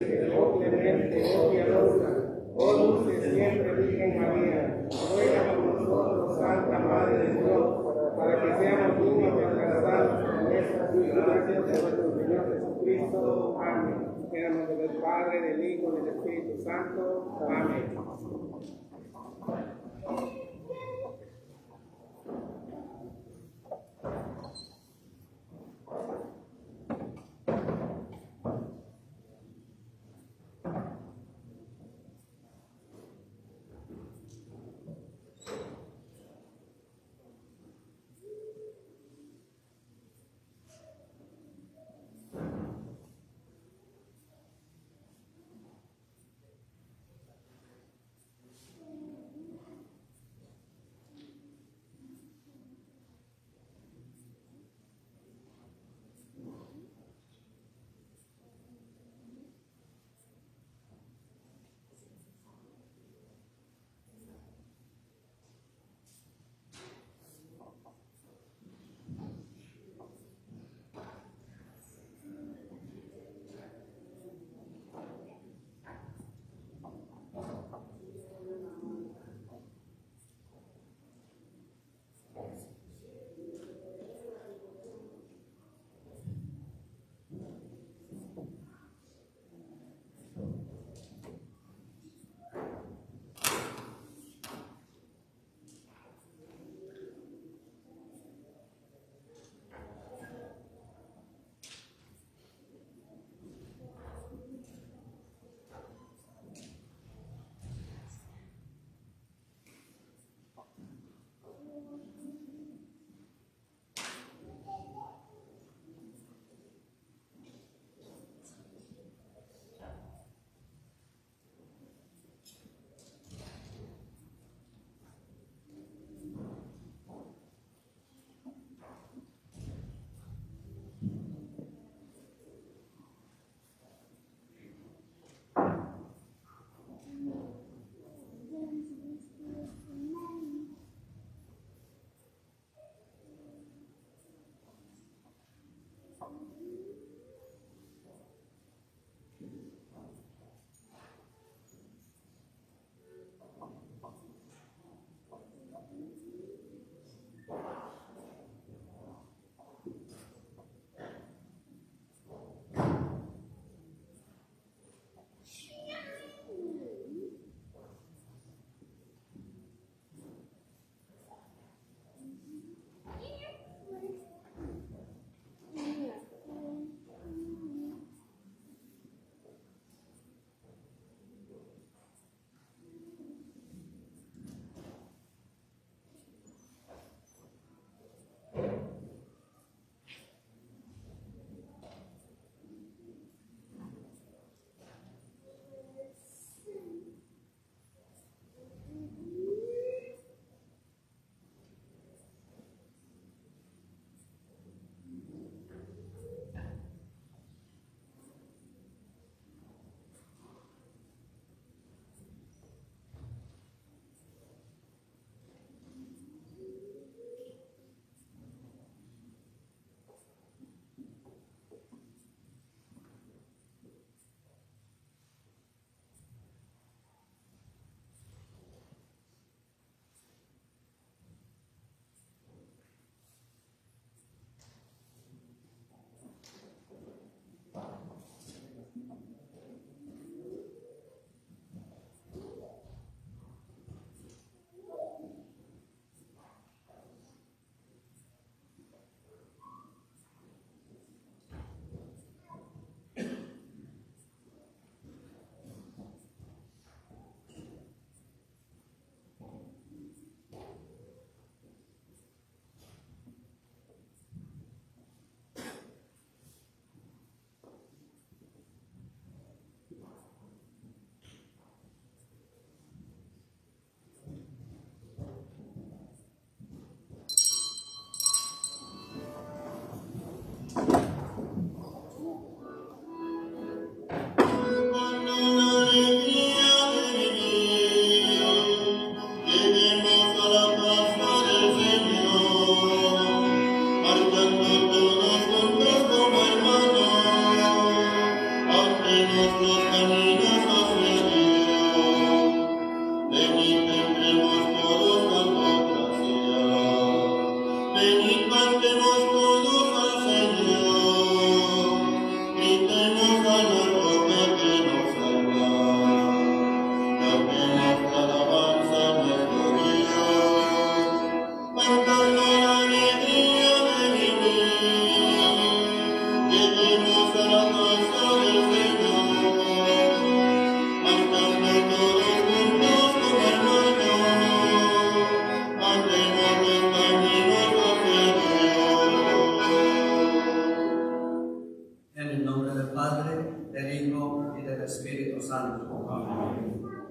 oh clemente, oh piadosa, oh dulce siempre Virgen María, ruega por nosotros, Santa Madre de Dios, para que seamos dignos de alcanzar las promesas y gracias de nuestro Señor Jesucristo. Amén. En el nombre del Padre, del Hijo y del Espíritu Santo. Amén.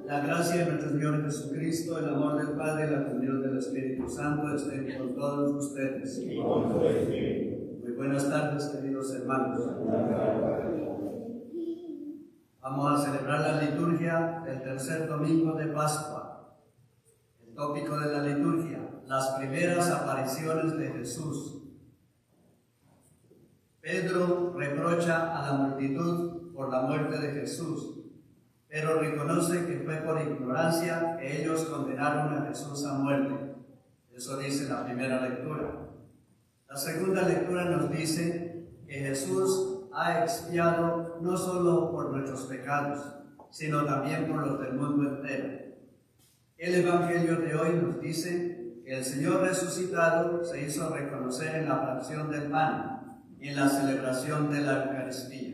La gracia de nuestro Señor Jesucristo, el amor del Padre y la comunión del Espíritu Santo estén con todos ustedes. Muy buenas tardes, queridos hermanos. Vamos a celebrar la liturgia del tercer domingo de Pascua. El tópico de la liturgia, las primeras apariciones de Jesús. Pedro reprocha a la multitud por la muerte de Jesús, pero reconoce que fue por ignorancia que ellos condenaron a Jesús a muerte. Eso dice la primera lectura. La segunda lectura nos dice que Jesús ha expiado no solo por nuestros pecados, sino también por los del mundo entero. El Evangelio de hoy nos dice que el Señor resucitado se hizo reconocer en la fracción del pan y en la celebración de la Eucaristía.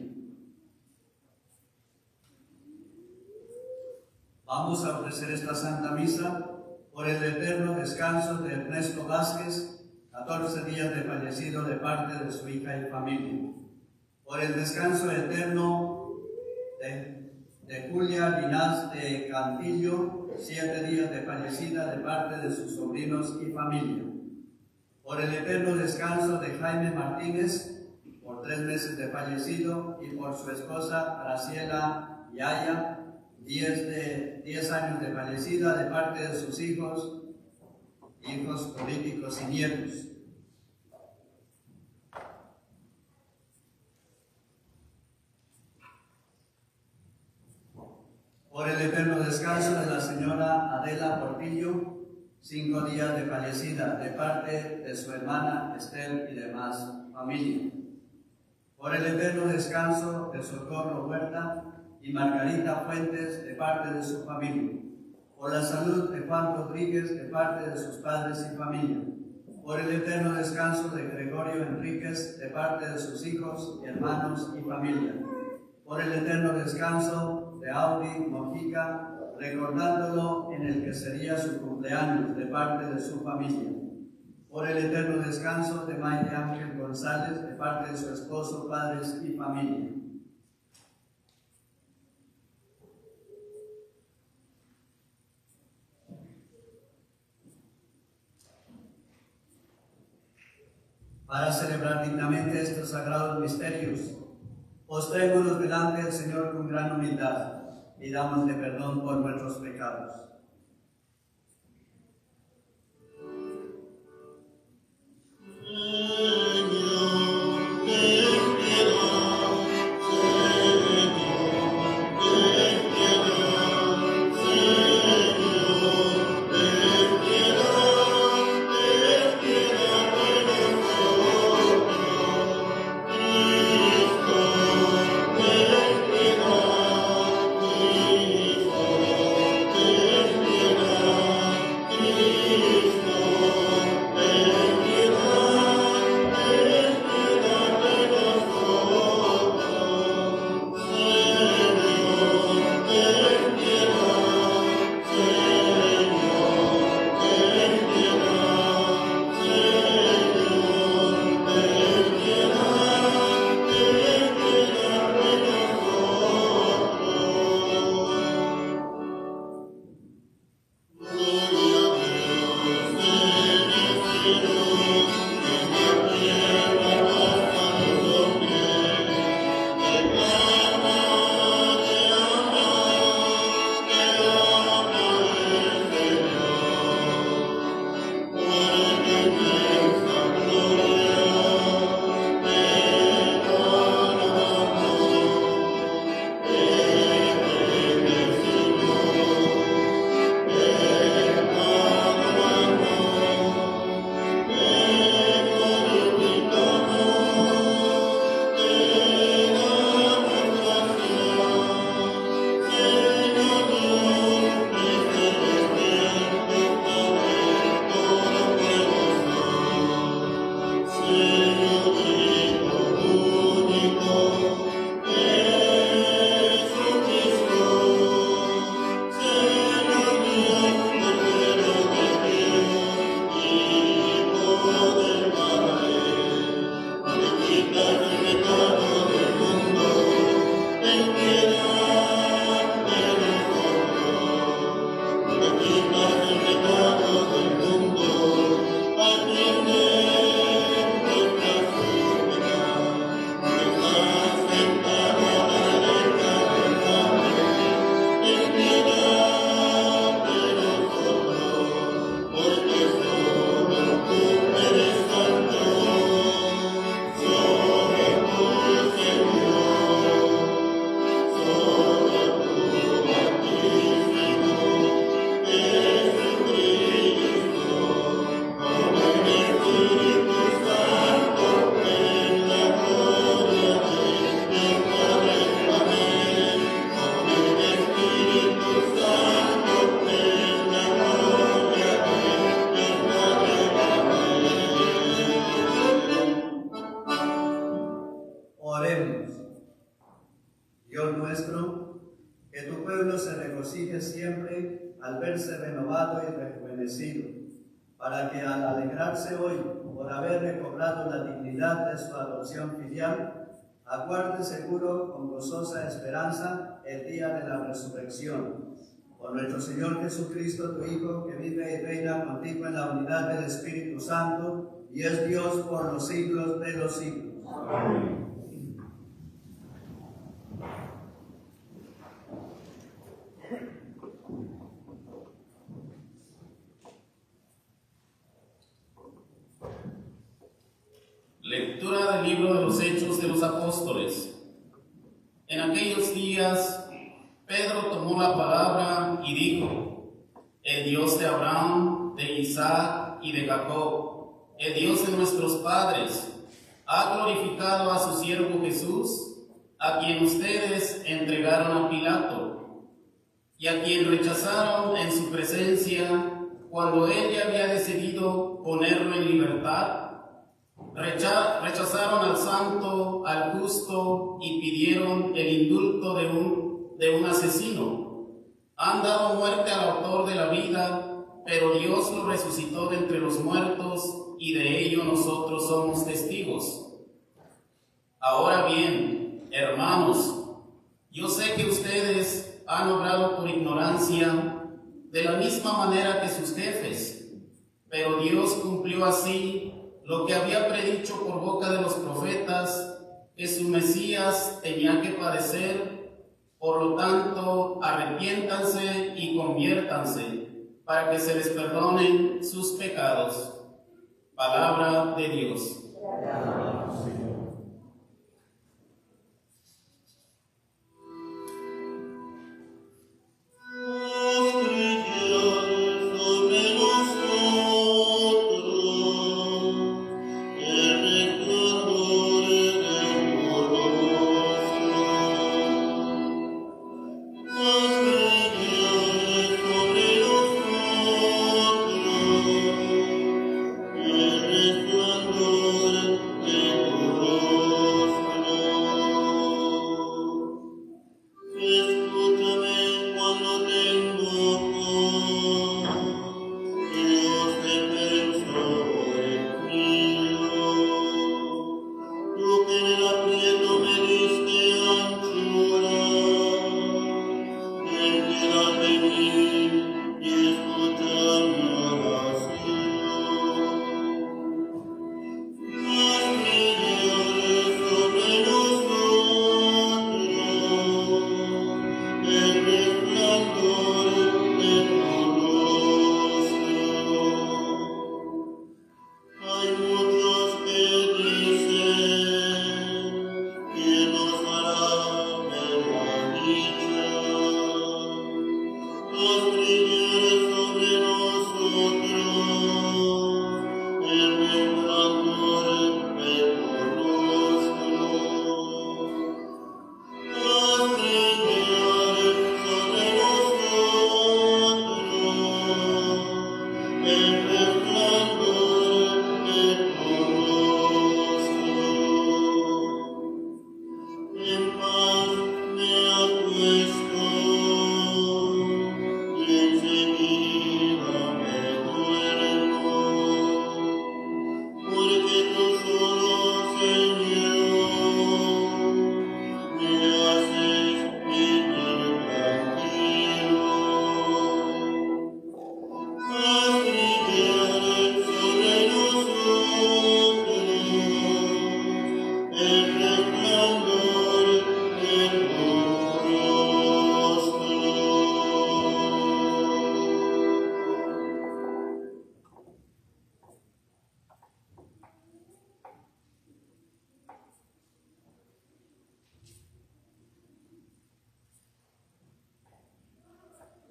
Vamos a ofrecer esta Santa Misa por el eterno descanso de Ernesto Vázquez, 14 días de fallecido de parte de su hija y familia. Por el descanso eterno de Julia Linás de Cantillo, 7 días de fallecida de parte de sus sobrinos y familia. Por el eterno descanso de Jaime Martínez, por 3 meses de fallecido, y por su esposa Graciela Yaya, 10 años de fallecida de parte de sus hijos políticos y nietos. Por el eterno descanso de la señora Adela Portillo, 5 días de fallecida de parte de su hermana Esther y demás familia. Por el eterno descanso de Socorro Huerta y Margarita Fuentes de parte de su familia. Por la salud de Juan Rodríguez de parte de sus padres y familia. Por el eterno descanso de Gregorio Enríquez de parte de sus hijos, hermanos y familia. Por el eterno descanso de Audi Mojica, recordándolo en el que sería su cumpleaños de parte de su familia. Por el eterno descanso de Maite Ángel González de parte de su esposo, padres y familia. Para celebrar dignamente estos sagrados misterios, postrémonos delante del Señor con gran humildad y dámosle perdón por nuestros pecados. Amen. Que tu pueblo se regocije siempre al verse renovado y rejuvenecido, para que al alegrarse hoy por haber recobrado la dignidad de su adopción filial, aguarde seguro con gozosa esperanza el día de la resurrección. Por nuestro Señor Jesucristo, tu Hijo, que vive y reina contigo en la unidad del Espíritu Santo, y es Dios por los siglos de los siglos. Amén. Lectura del libro de los Hechos de los Apóstoles. En aquellos días, Pedro tomó la palabra y dijo: el Dios de Abraham, de Isaac y de Jacob, el Dios de nuestros padres, ha glorificado a su siervo Jesús, a quien ustedes entregaron a Pilato, y a quien rechazaron en su presencia cuando él ya había decidido ponerlo en libertad. Rechazaron al santo, al justo, y pidieron el indulto de un asesino. Han dado muerte al autor de la vida, pero Dios lo resucitó de entre los muertos, y de ello nosotros somos testigos. Ahora bien, hermanos, yo sé que ustedes han obrado por ignorancia, de la misma manera que sus jefes, pero Dios cumplió así lo que había predicho por boca de los profetas, que su Mesías tenía que padecer. Por lo tanto, arrepiéntanse y conviértanse, para que se les perdonen sus pecados. Palabra de Dios.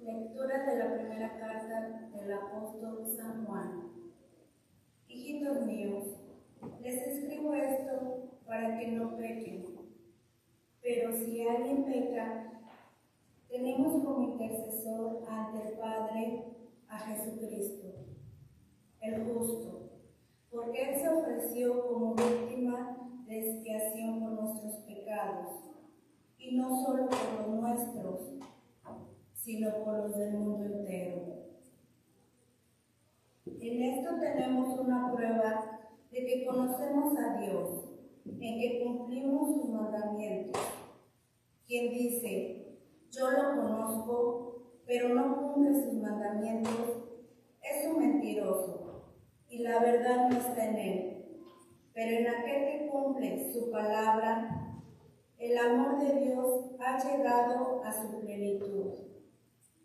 Lectura de la primera carta del apóstol San Juan. Hijitos míos, les escribo esto para que no pequen. Pero si alguien peca, tenemos como intercesor ante el Padre a Jesucristo, el justo, porque Él se ofreció como víctima de expiación por nuestros pecados, y no solo por los nuestros, sino por los del mundo entero. En esto tenemos una prueba de que conocemos a Dios, en que cumplimos sus mandamientos. Quien dice, yo lo conozco, pero no cumple sus mandamientos, es un mentiroso, y la verdad no está en él. Pero en aquel que cumple su palabra, el amor de Dios ha llegado a su plenitud.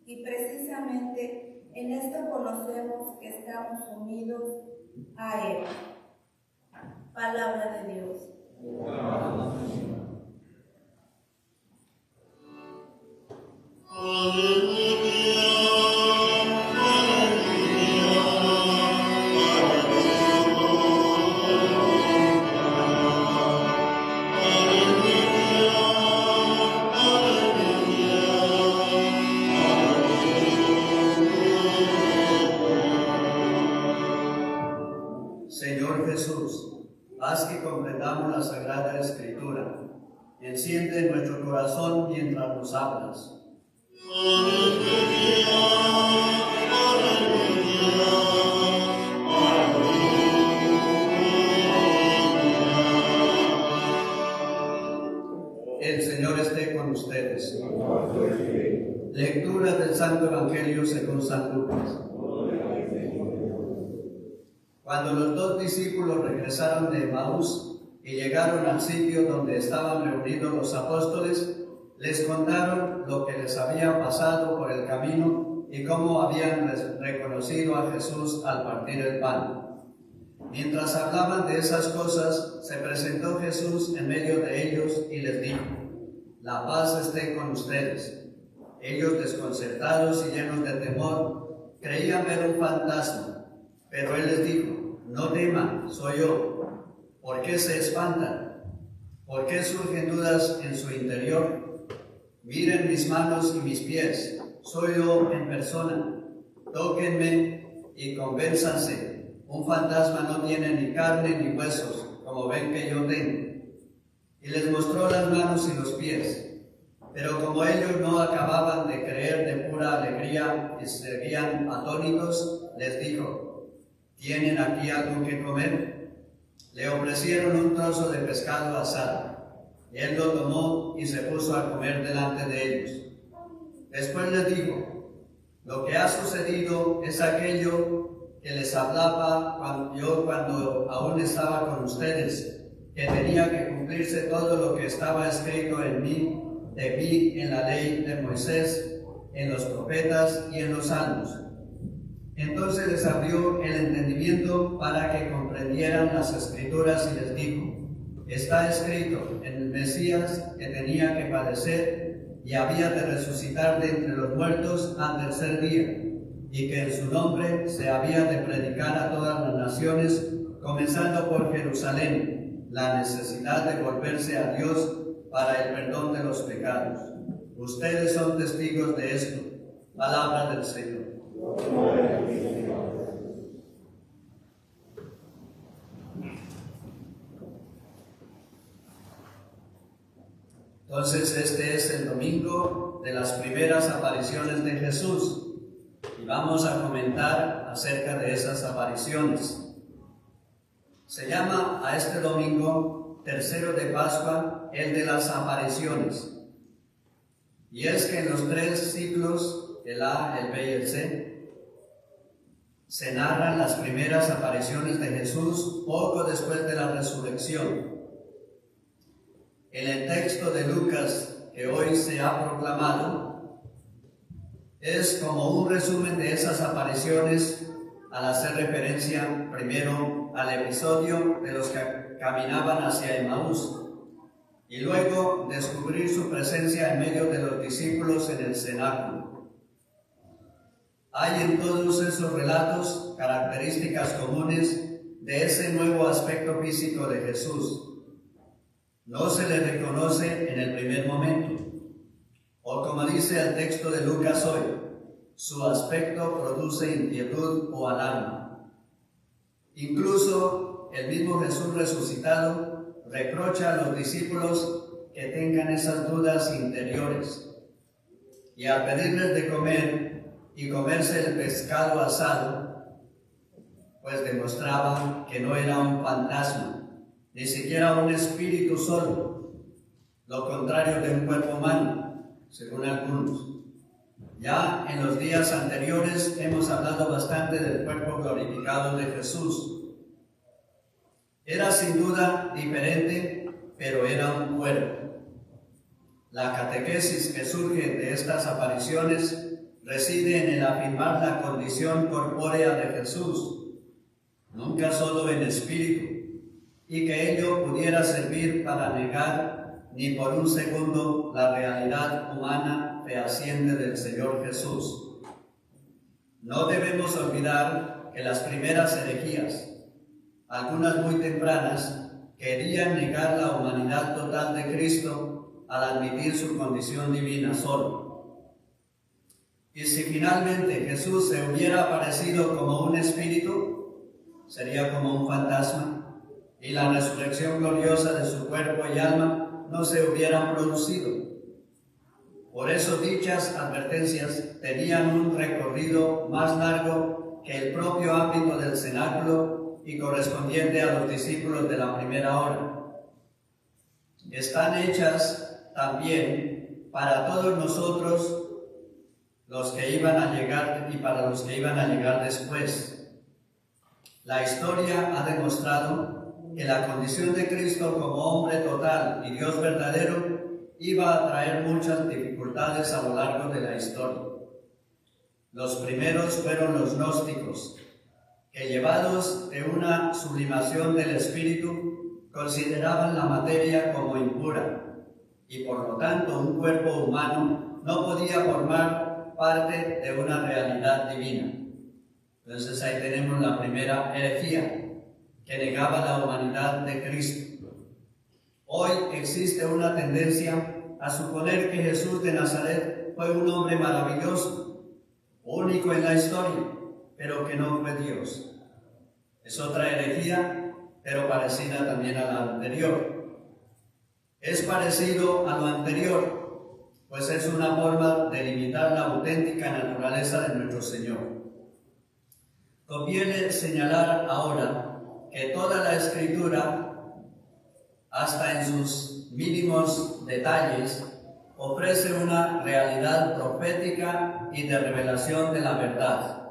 Y precisamente en esto conocemos que estamos unidos a Él. Palabra de Dios. Señor Jesús, haz que comprendamos la Sagrada Escritura. Enciende nuestro corazón mientras nos hablas. El Señor esté con ustedes. Lectura del Santo Evangelio según San Lucas. Cuando los dos discípulos regresaron de Emaús y llegaron al sitio donde estaban reunidos los apóstoles, les contaron lo que les había pasado por el camino y cómo habían reconocido a Jesús al partir el pan. Mientras hablaban de esas cosas, se presentó Jesús en medio de ellos y les dijo: «La paz esté con ustedes». Ellos, desconcertados y llenos de temor, creían ver un fantasma, pero él les dijo: «No teman, soy yo». ¿Por qué se espantan? ¿Por qué surgen dudas en su interior? Miren mis manos y mis pies, soy yo en persona. Tóquenme y convénzanse. Un fantasma no tiene ni carne ni huesos, como ven que yo tengo. Y les mostró las manos y los pies. Pero como ellos no acababan de creer de pura alegría y seguían atónitos, les dijo: ¿tienen aquí algo que comer? Le ofrecieron un trozo de pescado asado. Él lo tomó y se puso a comer delante de ellos. Después les dijo: lo que ha sucedido es aquello que les hablaba cuando aún estaba con ustedes, que tenía que cumplirse todo lo que estaba escrito de mí en la ley de Moisés, en los profetas y en los salmos. Entonces les abrió el entendimiento para que comprendieran las Escrituras y les dijo: está escrito en el Mesías que tenía que padecer y había de resucitar de entre los muertos al tercer día, y que en su nombre se había de predicar a todas las naciones, comenzando por Jerusalén, la necesidad de volverse a Dios para el perdón de los pecados. Ustedes son testigos de esto. Palabra del Señor. Entonces este es el domingo de las primeras apariciones de Jesús y vamos a comentar acerca de esas apariciones. Se llama a este domingo tercero de Pascua el de las apariciones, y es que en los tres ciclos, el A, el B y el C, se narran las primeras apariciones de Jesús poco después de la resurrección. En el texto de Lucas que hoy se ha proclamado es como un resumen de esas apariciones, al hacer referencia primero al episodio de los que caminaban hacia Emaús y luego descubrir su presencia en medio de los discípulos en el cenáculo. Hay en todos esos relatos características comunes de ese nuevo aspecto físico de Jesús. No se le reconoce en el primer momento, o como dice el texto de Lucas hoy, su aspecto produce inquietud o alarma. Incluso el mismo Jesús resucitado reprocha a los discípulos que tengan esas dudas interiores. y al pedirles de comer y comerse el pescado asado, pues demostraban que no era un fantasma, ni siquiera un espíritu solo, lo contrario de un cuerpo humano, según algunos. Ya en los días anteriores hemos hablado bastante del cuerpo glorificado de Jesús. Era sin duda diferente, pero era un cuerpo. La catequesis que surge de estas apariciones reside en el afirmar la condición corpórea de Jesús, nunca solo en espíritu, y que ello pudiera servir para negar ni por un segundo la realidad humana fehaciente del Señor Jesús. No debemos olvidar que las primeras herejías, algunas muy tempranas, querían negar la humanidad total de Cristo al admitir su condición divina solo. Y si finalmente Jesús se hubiera aparecido como un espíritu, sería como un fantasma, y la resurrección gloriosa de su cuerpo y alma no se hubieran producido. Por eso dichas advertencias tenían un recorrido más largo que el propio ámbito del cenáculo y correspondiente a los discípulos de la primera hora. Están hechas también para todos nosotros los que iban a llegar y para los que iban a llegar después. La historia ha demostrado que la condición de Cristo como hombre total y Dios verdadero iba a traer muchas dificultades a lo largo de la historia. Los primeros fueron los gnósticos, que llevados de una sublimación del espíritu, consideraban la materia como impura, y por lo tanto un cuerpo humano no podía formar parte de una realidad divina. Entonces ahí tenemos la primera herejía, que negaba la humanidad de Cristo. Hoy existe una tendencia a suponer que Jesús de Nazaret fue un hombre maravilloso, único en la historia, pero que no fue Dios. Es otra herejía, pero parecida también a la anterior. Es parecido a lo anterior, pues es una forma de limitar la auténtica naturaleza de nuestro Señor. Conviene señalar ahora que toda la Escritura, hasta en sus mínimos detalles, ofrece una realidad profética y de revelación de la verdad.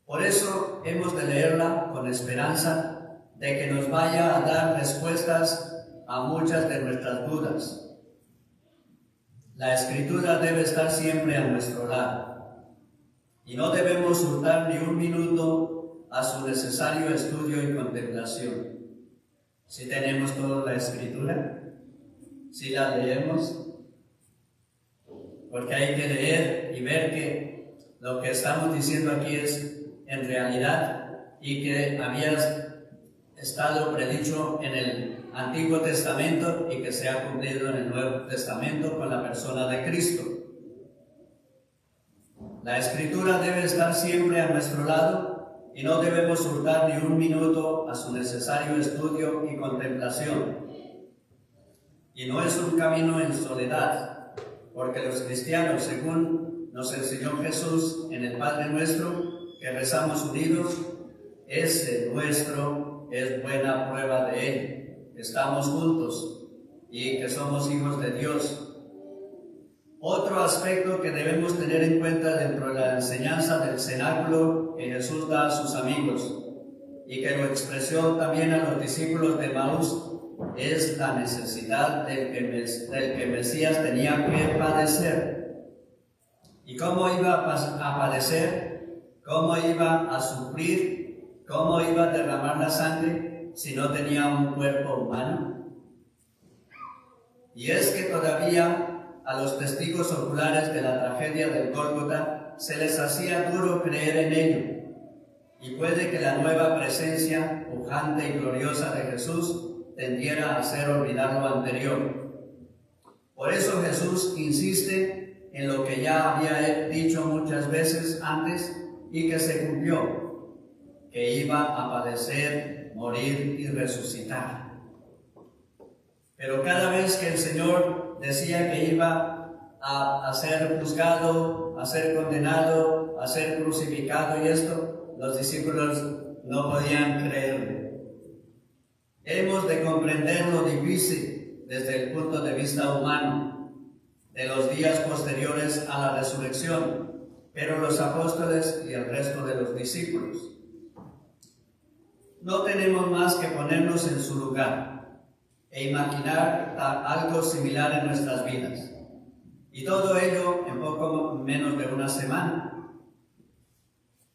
Por eso hemos de leerla con esperanza de que nos vaya a dar respuestas a muchas de nuestras dudas. La Escritura debe estar siempre a nuestro lado y no debemos hurtar ni un minuto a su necesario estudio y contemplación. Si tenemos toda la Escritura, si la leemos, porque hay que leer y ver que lo que estamos diciendo aquí es en realidad y que había estado predicho en el Antiguo Testamento y que se ha cumplido en el Nuevo Testamento con la persona de Cristo. La Escritura debe estar siempre a nuestro lado y no debemos hurtar ni un minuto a su necesario estudio y contemplación. Y no es un camino en soledad, porque los cristianos, según nos enseñó Jesús en el Padre Nuestro, que rezamos unidos, ese nuestro es buena prueba de ello, que estamos juntos y que somos hijos de Dios. Otro aspecto que debemos tener en cuenta dentro de la enseñanza del cenáculo que Jesús da a sus amigos y que lo expresó también a los discípulos de Maús es la necesidad del que Mesías tenía que padecer. ¿Y cómo iba a padecer? ¿Cómo iba a sufrir? ¿Cómo iba a derramar la sangre si no tenía un cuerpo humano? Y es que todavía a los testigos oculares de la tragedia del Gólgota se les hacía duro creer en ello, y puede que la nueva presencia pujante y gloriosa de Jesús tendiera a hacer olvidar lo anterior. Por eso Jesús insiste en lo que ya había dicho muchas veces antes y que se cumplió, que iba a padecer, morir y resucitar. Pero cada vez que el Señor decía que iba a ser juzgado, a ser condenado, a ser crucificado y esto, los discípulos no podían creerlo. Hemos de comprender lo difícil desde el punto de vista humano de los días posteriores a la resurrección, pero los apóstoles y el resto de los discípulos no tenemos más que ponernos en su lugar e imaginar algo similar en nuestras vidas. Y todo ello en poco menos de una semana.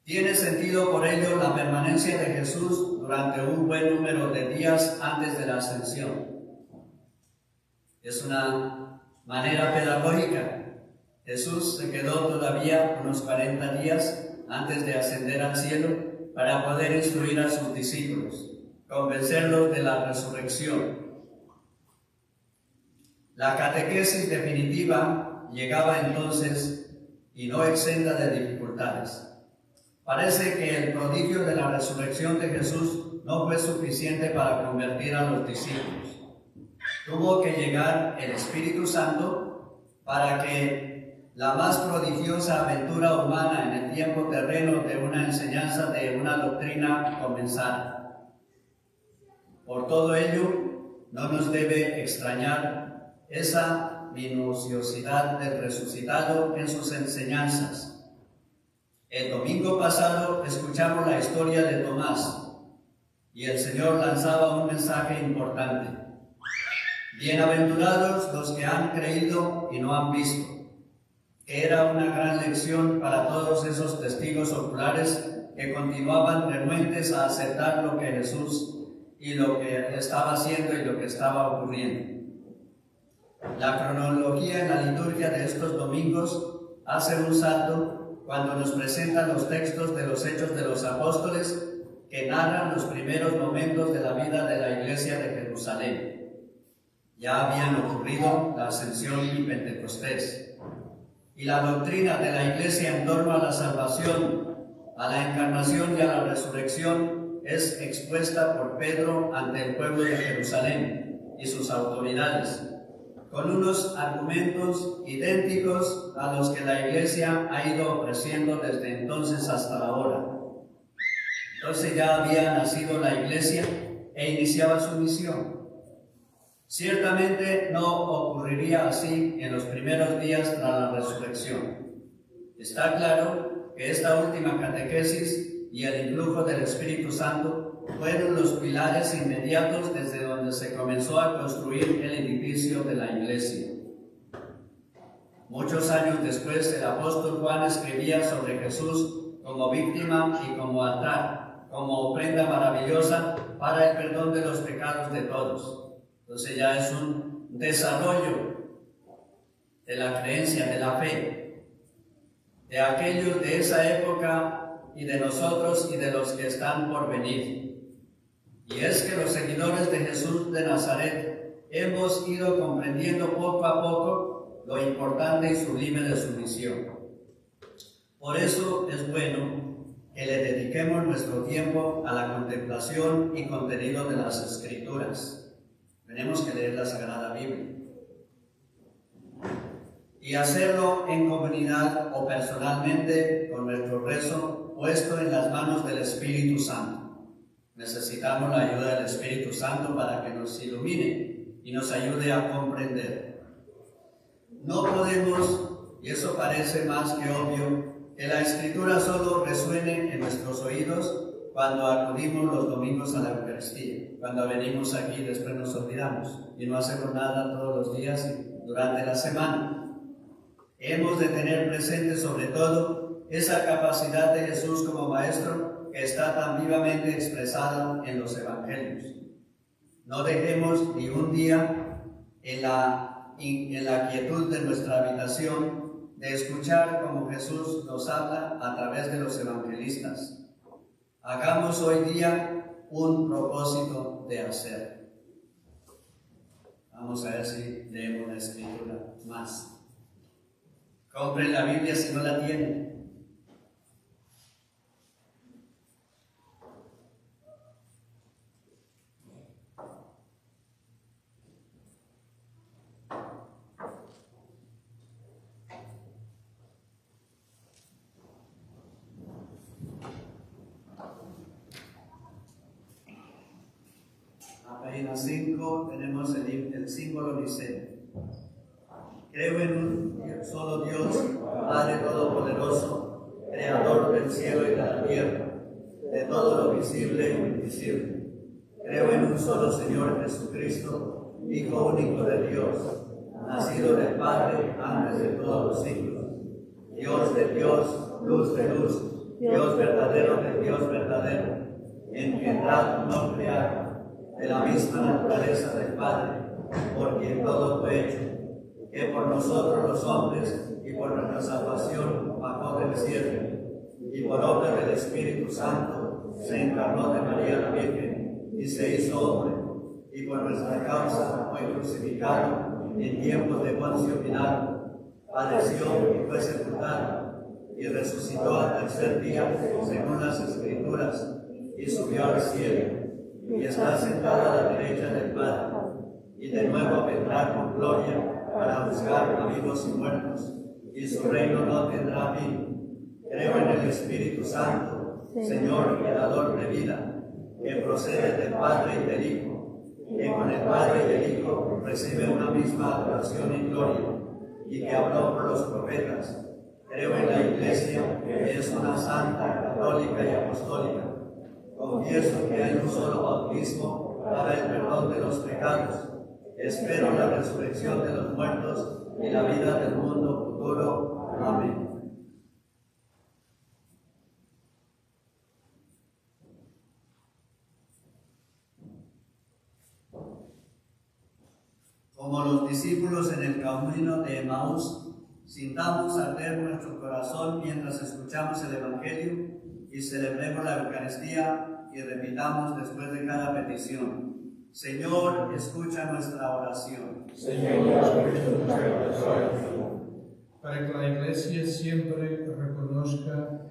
Tiene sentido por ello la permanencia de Jesús durante un buen número de días antes de la ascensión. Es una manera pedagógica. Jesús se quedó todavía unos 40 días antes de ascender al cielo para poder instruir a sus discípulos, convencerlos de la resurrección. La catequesis definitiva llegaba entonces y no exenta de dificultades. Parece que el prodigio de la resurrección de Jesús no fue suficiente para convertir a los discípulos. Tuvo que llegar el Espíritu Santo para que la más prodigiosa aventura humana en el tiempo terreno de una enseñanza, de una doctrina, comenzara. Por todo ello, no nos debe extrañar esa minuciosidad del resucitado en sus enseñanzas. El domingo pasado escuchamos la historia de Tomás y el Señor lanzaba un mensaje importante. Bienaventurados los que han creído y no han visto, que era una gran lección para todos esos testigos oculares que continuaban renuentes a aceptar lo que Jesús y lo que estaba haciendo y lo que estaba ocurriendo. La cronología en la liturgia de estos domingos hace un salto cuando nos presentan los textos de los Hechos de los Apóstoles que narran los primeros momentos de la vida de la Iglesia de Jerusalén. Ya habían ocurrido la Ascensión y Pentecostés, y la doctrina de la Iglesia en torno a la salvación, a la encarnación y a la resurrección es expuesta por Pedro ante el pueblo de Jerusalén y sus autoridades, con unos argumentos idénticos a los que la Iglesia ha ido ofreciendo desde entonces hasta ahora. Entonces ya había nacido la Iglesia e iniciaba su misión. Ciertamente no ocurriría así en los primeros días tras la resurrección. Está claro que esta última catequesis y el influjo del Espíritu Santo fueron los pilares inmediatos desde donde se comenzó a construir el edificio de la Iglesia. Muchos años después, el apóstol Juan escribía sobre Jesús como víctima y como altar, como ofrenda maravillosa para el perdón de los pecados de todos. Entonces ya es un desarrollo de la creencia, de la fe, de aquellos de esa época y de nosotros y de los que están por venir. Y es que los seguidores de Jesús de Nazaret hemos ido comprendiendo poco a poco lo importante y sublime de su misión. Por eso es bueno que le dediquemos nuestro tiempo a la contemplación y contenido de las Escrituras. Tenemos que leer la Sagrada Biblia y hacerlo en comunidad o personalmente con nuestro rezo puesto en las manos del Espíritu Santo. Necesitamos la ayuda del Espíritu Santo para que nos ilumine y nos ayude a comprender. No podemos, y eso parece más que obvio, que la Escritura solo resuene en nuestros oídos cuando acudimos los domingos a la Eucaristía. Cuando venimos aquí después nos olvidamos y no hacemos nada todos los días y durante la semana. Hemos de tener presente sobre todo esa capacidad de Jesús como Maestro que está tan vivamente expresada en los Evangelios. No dejemos ni un día en la quietud de nuestra habitación de escuchar cómo Jesús nos habla a través de los evangelistas. Hagamos hoy día un propósito de hacer. Vamos a ver si leemos la Escritura más. Compren la Biblia si no la tienen. 45 tenemos el símbolo niceno. Creo en un solo Dios, Padre Todopoderoso, Creador del cielo y de la tierra, de todo lo visible e invisible. Creo en un solo Señor Jesucristo, Hijo único de Dios, nacido del Padre antes de todos los siglos, Dios de Dios, luz de luz, Dios verdadero de Dios verdadero, engendrado, no creado, de la misma naturaleza del Padre, por quien todo fue hecho, que por nosotros los hombres y por nuestra salvación bajó del cielo, y por obra del Espíritu Santo se encarnó de María la Virgen y se hizo hombre, y por nuestra causa fue crucificado en tiempos de Poncio Pilato, padeció y fue sepultado, y resucitó al tercer día según las Escrituras, y subió al cielo, y está sentado a la derecha del Padre, y de nuevo vendrá con gloria para juzgar a vivos y muertos, y su reino no tendrá fin. Creo en el Espíritu Santo, Señor y dador de vida, que procede del Padre y del Hijo, que con el Padre y el Hijo recibe una misma adoración y gloria, y que habló por los profetas. Creo en la Iglesia, que es una santa, católica y apostólica. Confieso que hay un solo bautismo para el perdón de los pecados. Espero la resurrección de los muertos y la vida del mundo futuro. Amén. Como los discípulos en el camino de Emaús, sintamos arder nuestro corazón mientras escuchamos el Evangelio y celebremos la Eucaristía y repitamos después de cada petición: Señor, escucha nuestra oración. Señor, escucha nuestra oración. Para que la Iglesia siempre reconozca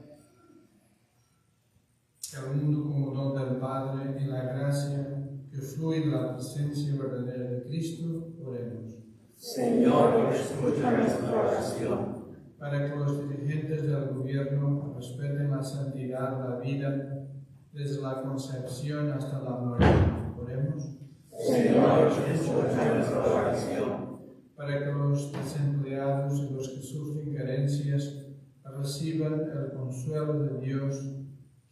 el mundo como don del Padre y la gracia que fluye de la presencia verdadera de Cristo, oremos. Señor, escucha nuestra oración. Para que los dirigentes del gobierno respeten la santidad de la vida desde la concepción hasta la muerte, oremos. Señor, escucha nuestra oración. Para que los desempleados y los que sufren carencias reciban el consuelo de Dios,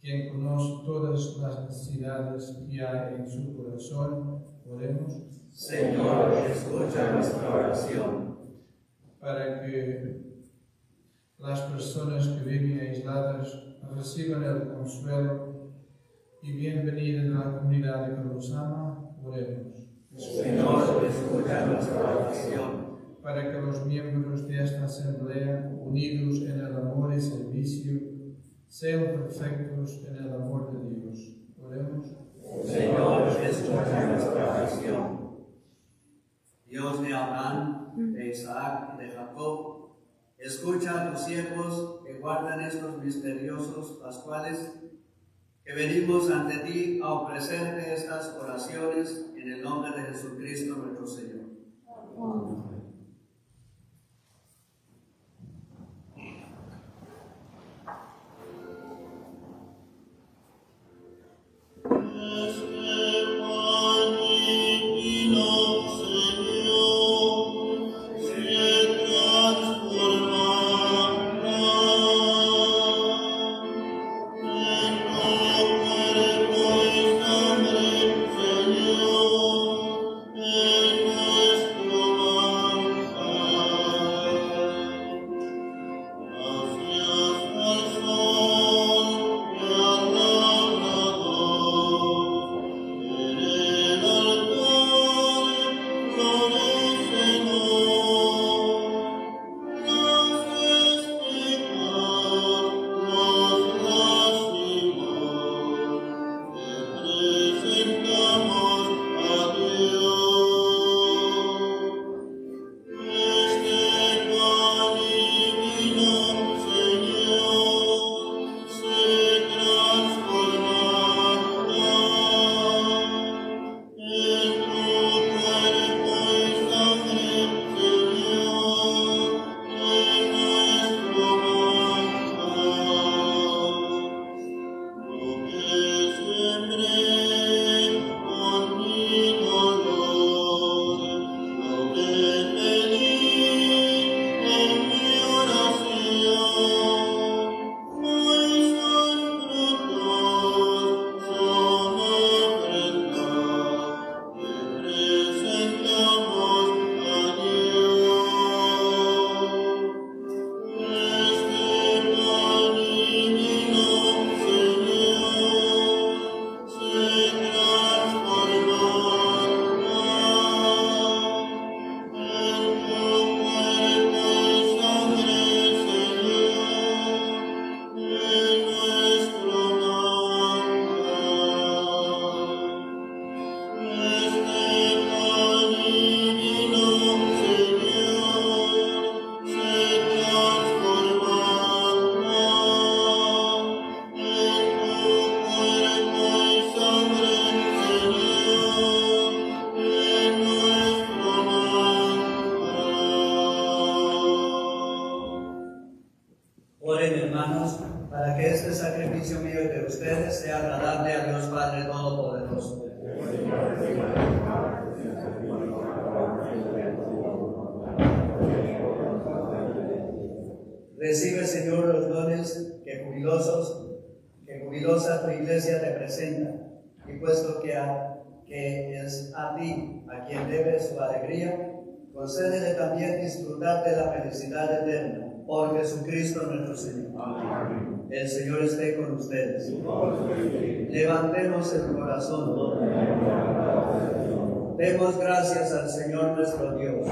quien conoce todas las necesidades que hay en su corazón, oremos. Señor, escucha nuestra oración. Para que las personas que viven aisladas reciban el consuelo y bienvenida de la comunidad que los ama, oremos. Señor, escucha nuestra oración. Para que los miembros de esta asamblea, unidos en el amor y servicio, sean perfectos en el amor de Dios. Oremos. Señor, escucha nuestra oración. Dios de Abraham, de Isaac y de Jacob, escucha a tus siervos que guardan estos misteriosos pascuales, que venimos ante ti a ofrecerte estas oraciones en el nombre de Jesucristo nuestro Señor. Amén. Señor, Oren, hermanos, para que este sacrificio mío y de ustedes sea agradable a Dios Padre Todopoderoso. Recibe, Señor, los dones que jubilosa tu iglesia te presenta, y puesto que es a ti a quien debe su alegría, concédele también disfrutar de la felicidad eterna, por Jesucristo nuestro Señor. Amén. El Señor esté con ustedes. Levantemos el corazón. Demos gracias al Señor nuestro Dios.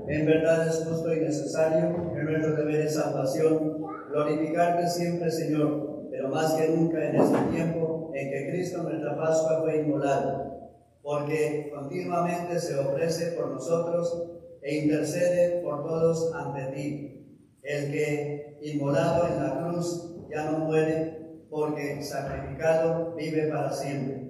En verdad es justo y necesario, en nuestro deber de salvación, glorificarte siempre, Señor, pero más que nunca en este tiempo en que Cristo nuestra Pascua fue inmolado, porque continuamente se ofrece por nosotros e intercede por todos ante ti, el que, inmolado en la cruz, ya no muere, porque sacrificado vive para siempre.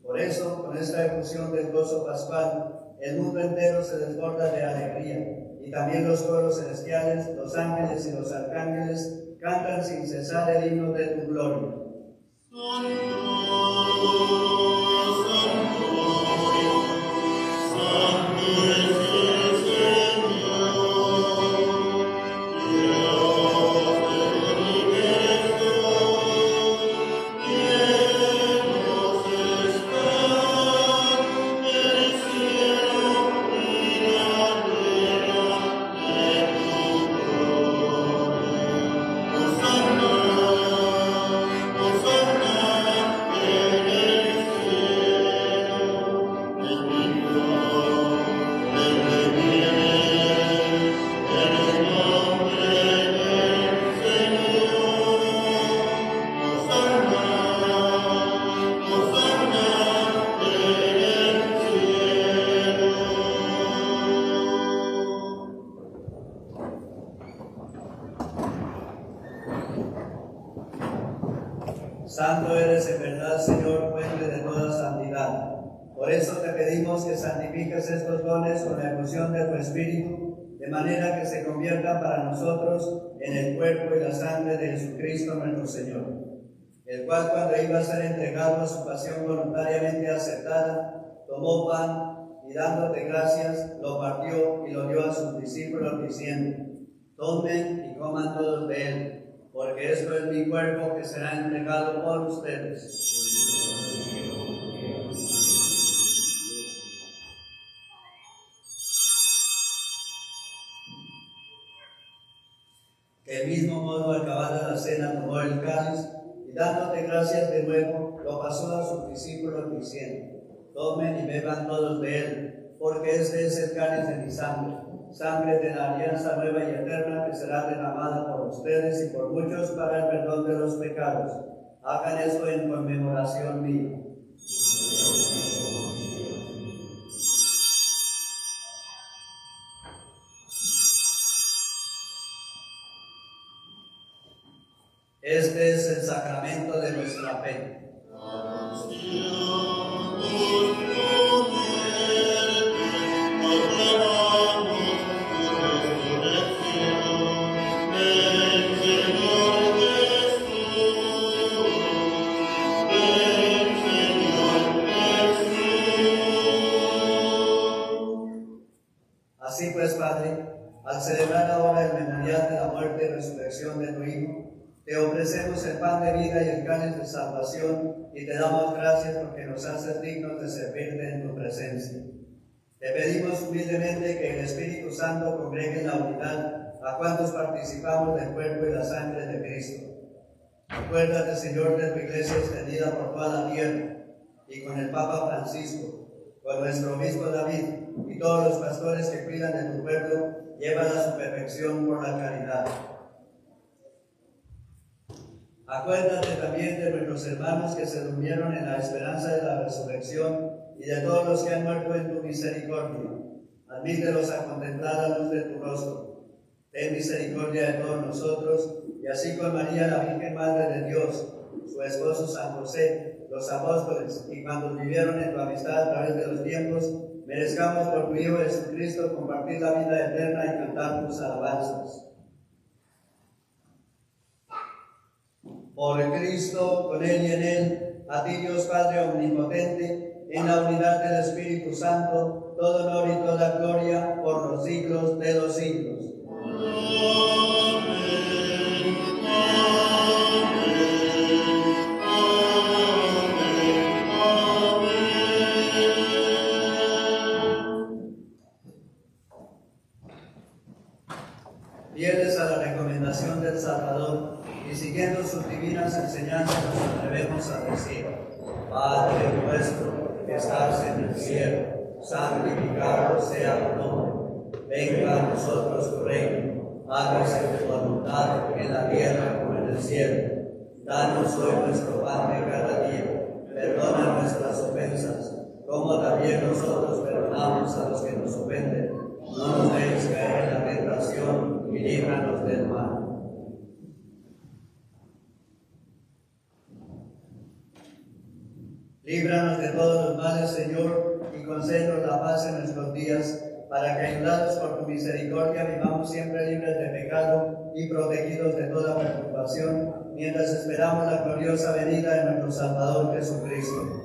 Por eso, con esta efusión del gozo pascual, el mundo entero se desborda de alegría, y también los coros celestiales, los ángeles y los arcángeles cantan sin cesar el himno de tu gloria. Santo eres en verdad, Señor, fuente de toda santidad. Por eso te pedimos que santifiques estos dones con la efusión de tu Espíritu, de manera que se conviertan para nosotros en el cuerpo y la sangre de Jesucristo nuestro Señor, el cual, cuando iba a ser entregado a su pasión voluntariamente aceptada, tomó pan y, dándote gracias, lo partió y lo dio a sus discípulos diciendo: tomen y coman todos de él, porque esto es mi cuerpo que será entregado por ustedes. Del mismo modo, acabada la cena, tomó el cáliz y, dándote gracias de nuevo, lo pasó a sus discípulos diciendo: tomen y beban todos de él, porque este es el cáliz de mi sangre, sangre de la alianza nueva y eterna, que será derramada por ustedes y por muchos para el perdón de los pecados. Hagan esto en conmemoración mía. Este es el sacramento de nuestra fe. Así pues, Padre, al celebrar ahora el memorial de la muerte y resurrección de tu Hijo, te ofrecemos el pan de vida y el cáliz de salvación, y te damos gracias porque nos haces dignos de servirte en tu presencia. Te pedimos humildemente que el Espíritu Santo congregue en la unidad a cuantos participamos del cuerpo y la sangre de Cristo. Acuérdate, Señor, de tu iglesia extendida por toda la tierra, y con el Papa Francisco, con nuestro obispo David y todos los pastores que cuidan de tu pueblo, llévala a su perfección por la caridad. Acuérdate también de nuestros hermanos que se durmieron en la esperanza de la resurrección y de todos los que han muerto en tu misericordia. Admítelos a contemplar la luz de tu rostro. Ten misericordia de todos nosotros, y así con María, la Virgen Madre de Dios, su esposo San José, los apóstoles, y cuantos vivieron en tu amistad a través de los tiempos, merezcamos por tu Hijo Jesucristo compartir la vida eterna y cantar tus alabanzas. Por Cristo, con Él y en Él, a ti Dios Padre Omnipotente, en la unidad del Espíritu Santo, todo honor y toda gloria por los siglos de los siglos. Fieles a la recomendación del Salvador y siguiendo sus divinas enseñanzas, nos atrevemos a decir: Padre nuestro que estás en el cielo, santificado sea tu nombre. Venga a nosotros tu reino, hágase tu voluntad en la tierra como en el cielo. Danos hoy nuestro pan de cada día, perdona nuestras ofensas, como también nosotros perdonamos a los que nos ofenden. No nos dejes caer en la tentación y líbranos del mal. Líbranos de todos los males, Señor, y concédenos la paz en nuestros días, para que, ayudados por tu misericordia, vivamos siempre libres de pecado y protegidos de toda preocupación, mientras esperamos la gloriosa venida de nuestro Salvador Jesucristo.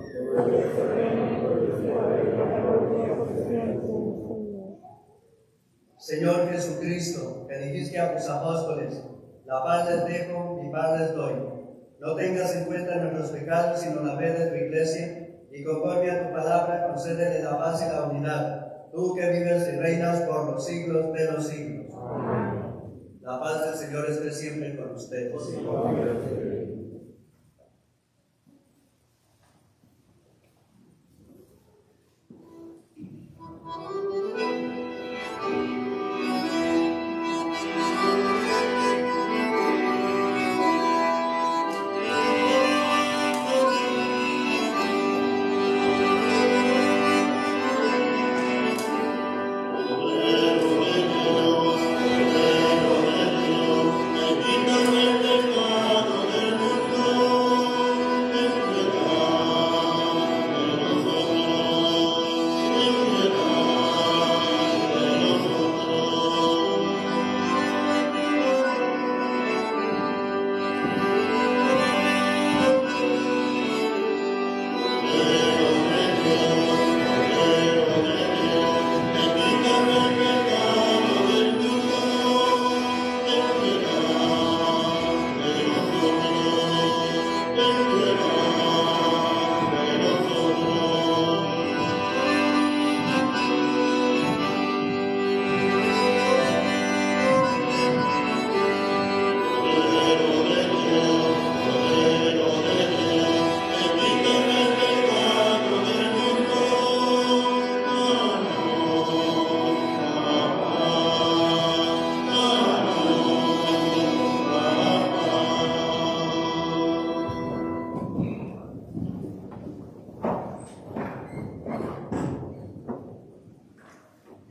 Señor Jesucristo, que dijiste a tus apóstoles: la paz les dejo, mi paz les doy. No tengas en cuenta nuestros pecados, sino la fe de tu Iglesia, y conforme a tu palabra, concédele la paz y la unidad, tú que vives y reinas por los siglos de los siglos. Amén. La paz del Señor esté siempre con ustedes.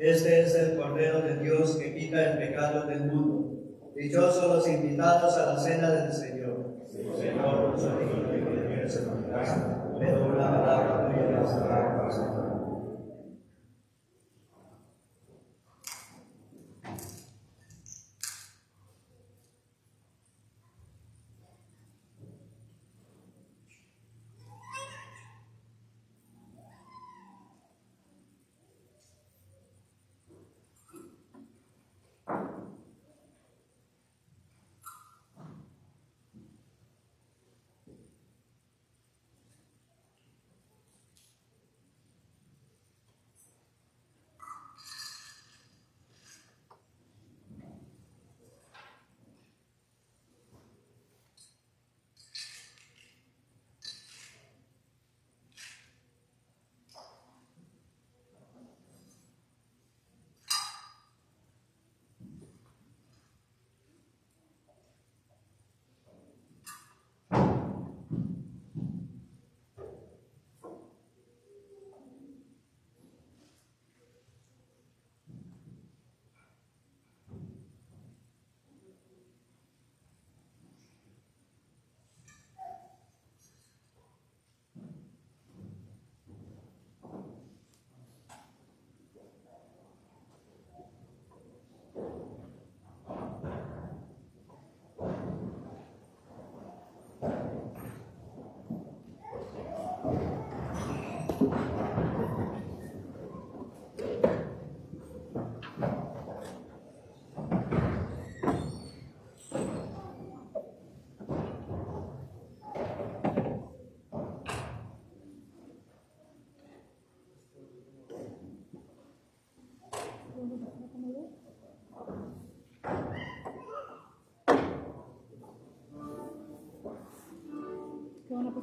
Este es el Cordero de Dios que quita el pecado del mundo. Dichosos los invitados a la cena del Señor. Señor, no soy digno de que entres en mi casa, pero una palabra tuya bastará para salvarme.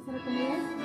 pasar a comer.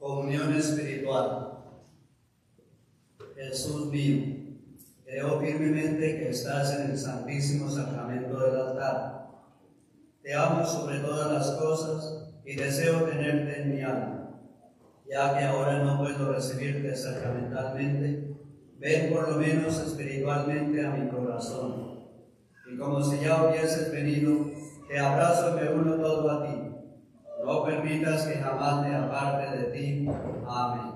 Comunión espiritual. Jesús mío, creo firmemente que estás en el santísimo sacramento del altar. Te amo sobre todas las cosas y deseo tenerte en mi alma. Ya que ahora no puedo recibirte sacramentalmente, ven por lo menos espiritualmente a mi corazón. Y como si ya hubieses venido, te abrazo y me uno todo a ti. No permitas que jamás me aparte de ti. Amén.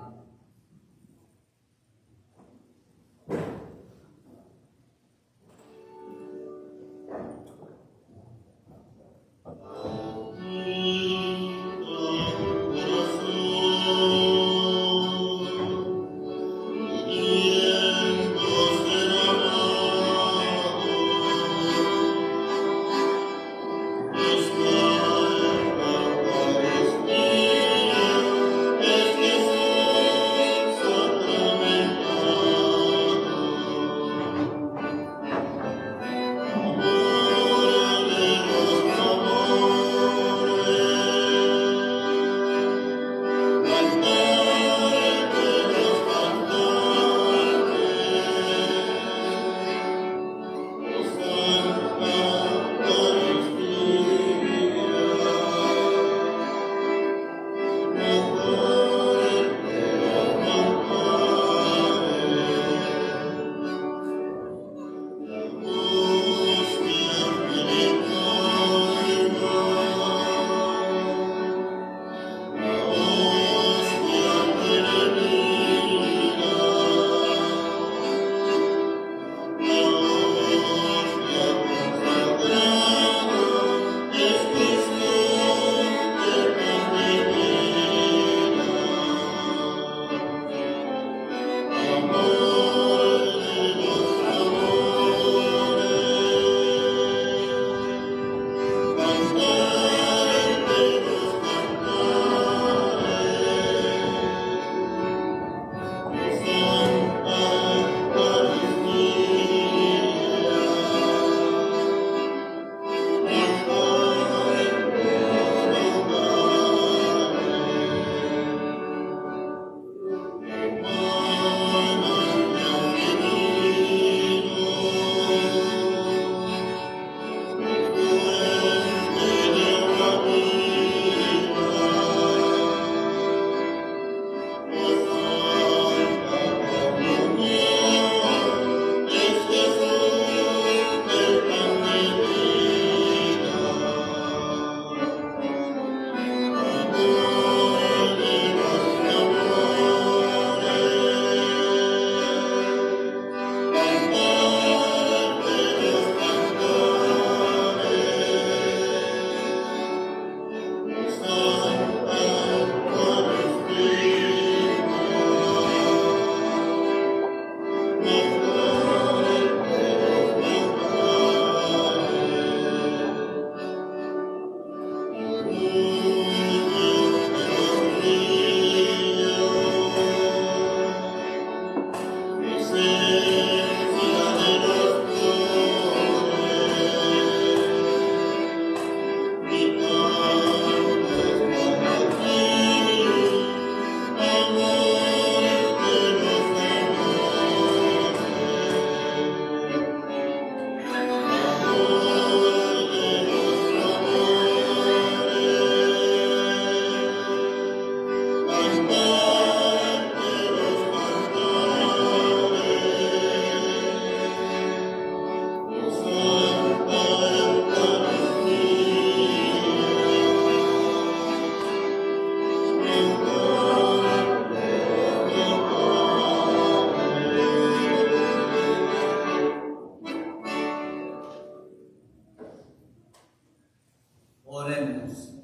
Oremos.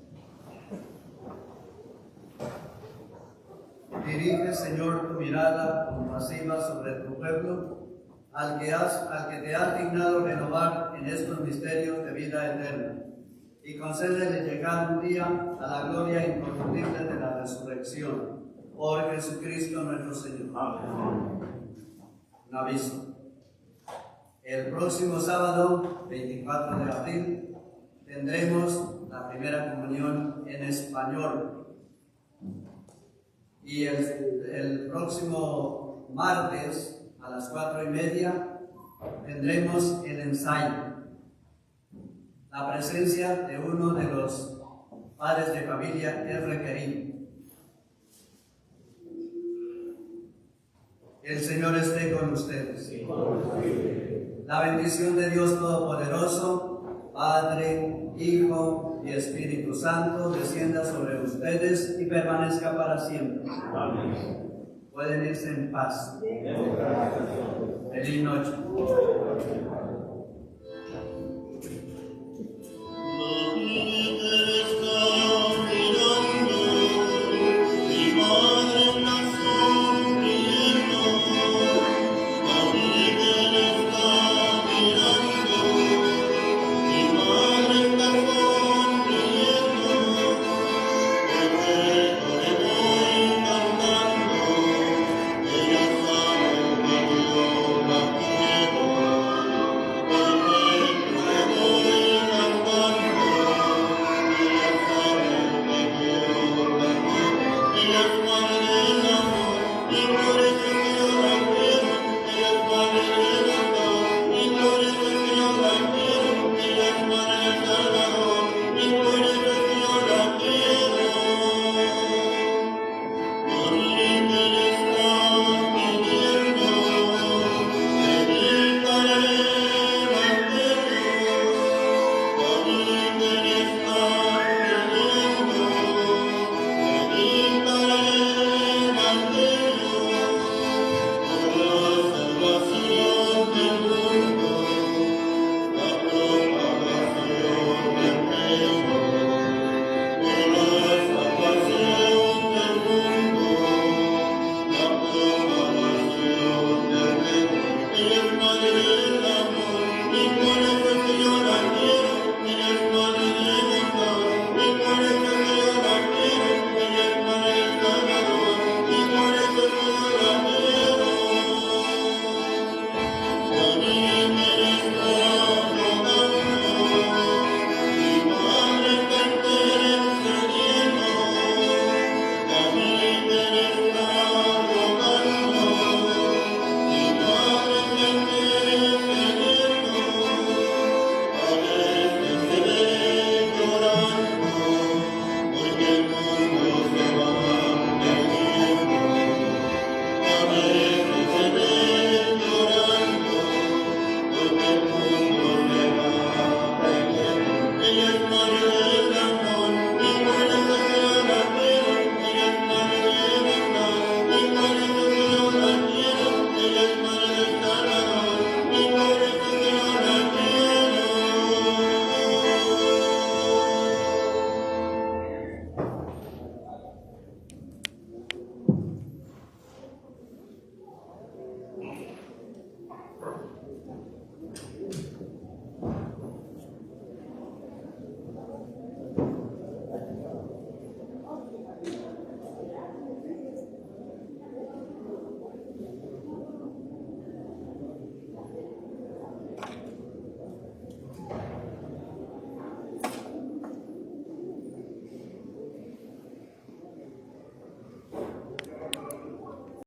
Dirige, Señor, tu mirada compasiva sobre tu pueblo, al que te has dignado renovar en estos misterios de vida eterna, y concédele llegar un día a la gloria inconfundible de la resurrección. Por Jesucristo nuestro Señor. Amén. Un aviso. El próximo sábado, 24 de abril, tendremos la primera comunión en español. Y el próximo martes, a las 4:30, tendremos el ensayo. La presencia de uno de los padres de familia es requerido. El Señor esté con ustedes. La bendición de Dios Todopoderoso, Padre, Hijo y Espíritu Santo, descienda sobre ustedes y permanezca para siempre. Amén. Pueden irse en paz. Feliz noche.